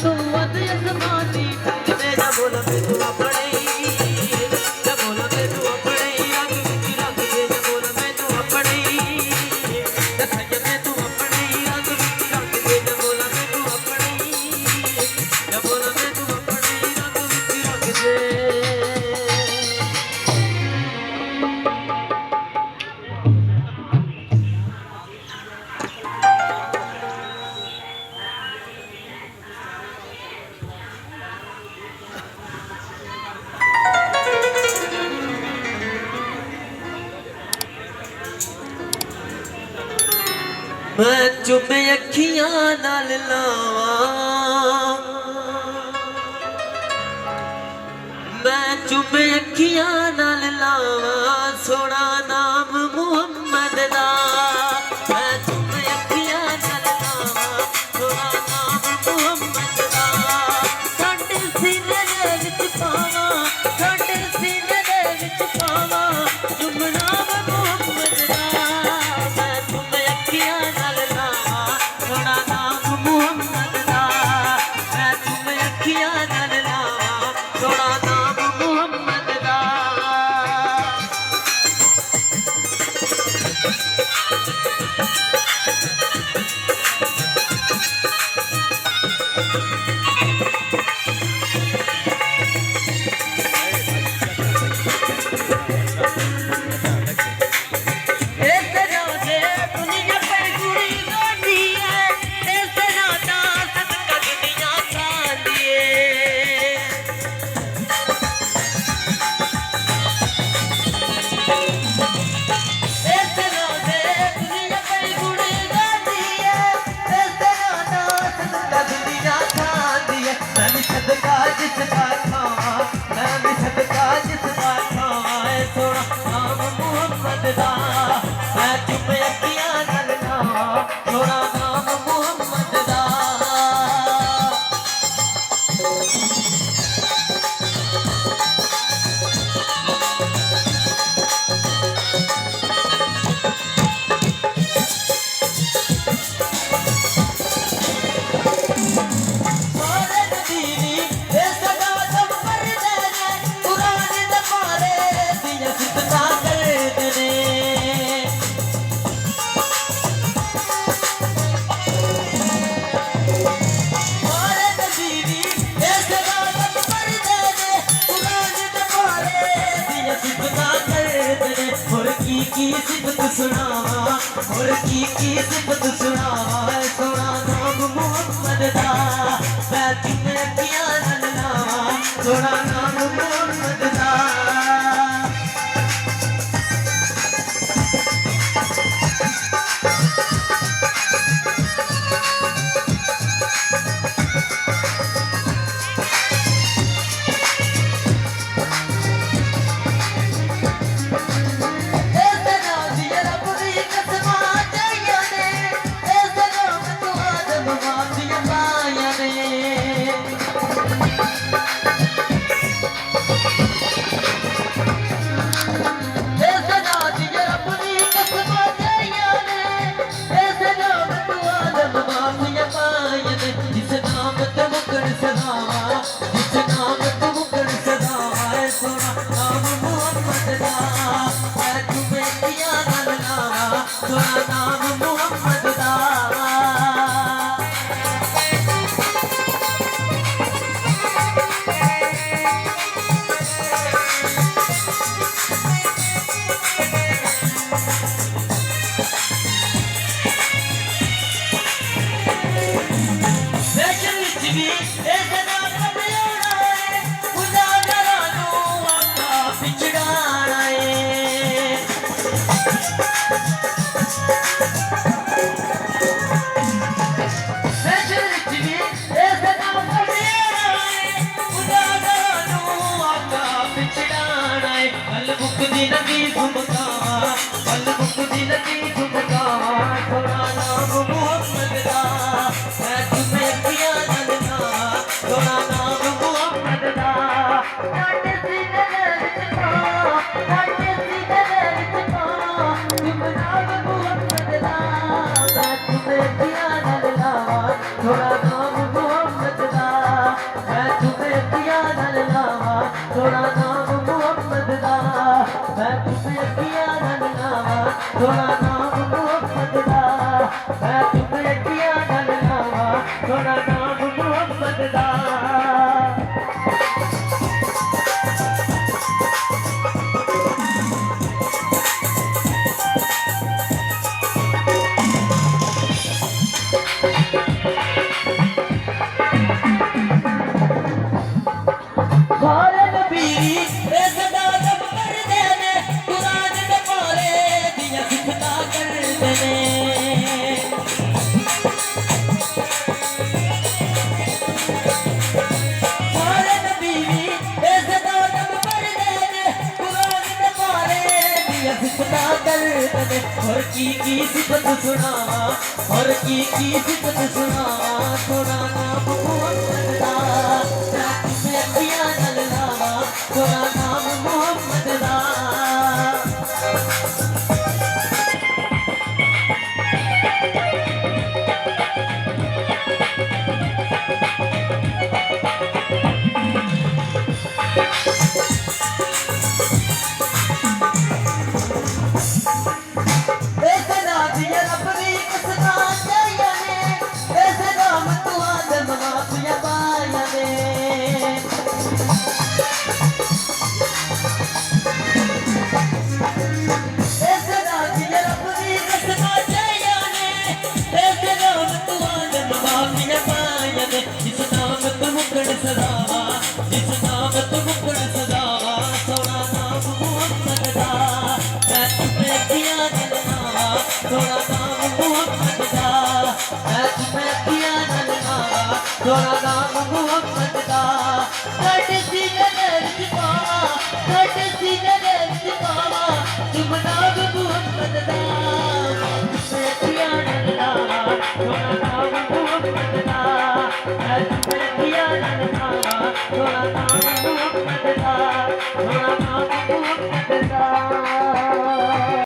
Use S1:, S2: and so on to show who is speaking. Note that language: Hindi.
S1: तू अद आसमानी मेरा बोल में तू अपने जब बोल में तू अपने रंग विच रख दे जब बोल में तू अपने दसय में तू अपने रंग विच रख दे जब बोल में तू अपने जब बोल में तू अपने रंग विच रख दे। मैं चुप अखियां नाल लावां मैं चुप अखियां नाल लावां सोना नाम मुहम्मद दा मैं चुप अखियां नाल लावां सोना नाम मुहम्मद दा साडे सीने दे विच पावां साडे सीने दे विच पावां चुप नाम मुहम्मद दा मैं चुप अखियां सोना नाम मुहम्मद दा मैं चुप अखियां नाल लावां सोना नाम मुहम्मद दा। मैं चुप अखियां नाल लावां सोना नाम मुहम्मद दा। की सिफत सुनावा और की सिफत सुनावा सोना नाम मुहम्मद दा मैं चुप अखियां नाल लावां सोना नाम मुहम्मद दा। सोना नाम मोहम्मद दा मैं तुम्हें अखियां नाल लावा सोना नाम मोहम्मद दा सारे नबी इज़्ज़त अदब करदे ने कुरान दे पारे दियां सिफतां करदे ने सारे नबी इज़्ज़त अदब करदे ने कुरान दे पारे दियां सिफतां करदे ने और की सिफत सुनावा और की सिफत सुनावा सोना नाम मोहम्मद दा मैं अखियां नाल लावा सोना नाम मोहम्मद दा ऐसे नाम ये रब दी कसना चाहिए ने ऐसे नाम तू आदम माफिया पाया ने ऐसे नाम ये रब दी कसना चाहिए ने ऐसे नाम तू आदम माफिया पाया ने जिस नाम तू मुकड़ सदावा जिस नाम तू मुकड़ सदावा सोना नाम मोहम्मद दा मैं तुम्हें अखियां नाल लावा सोना नाम मोहम्मद दा मैं तुम्हें अखियां नाल लावा सोना नाम मोहम्मद दा कट सीने दे पावा कट सीने दे पावा तुम नाम मोहम्मद दा मैं अखियां नाल लावा सोना नाम मोहम्मद दा मैं तुम्हें अखियां नाल लावा सोना नाम मोहम्मद दा सोना नाम मोहम्मद दा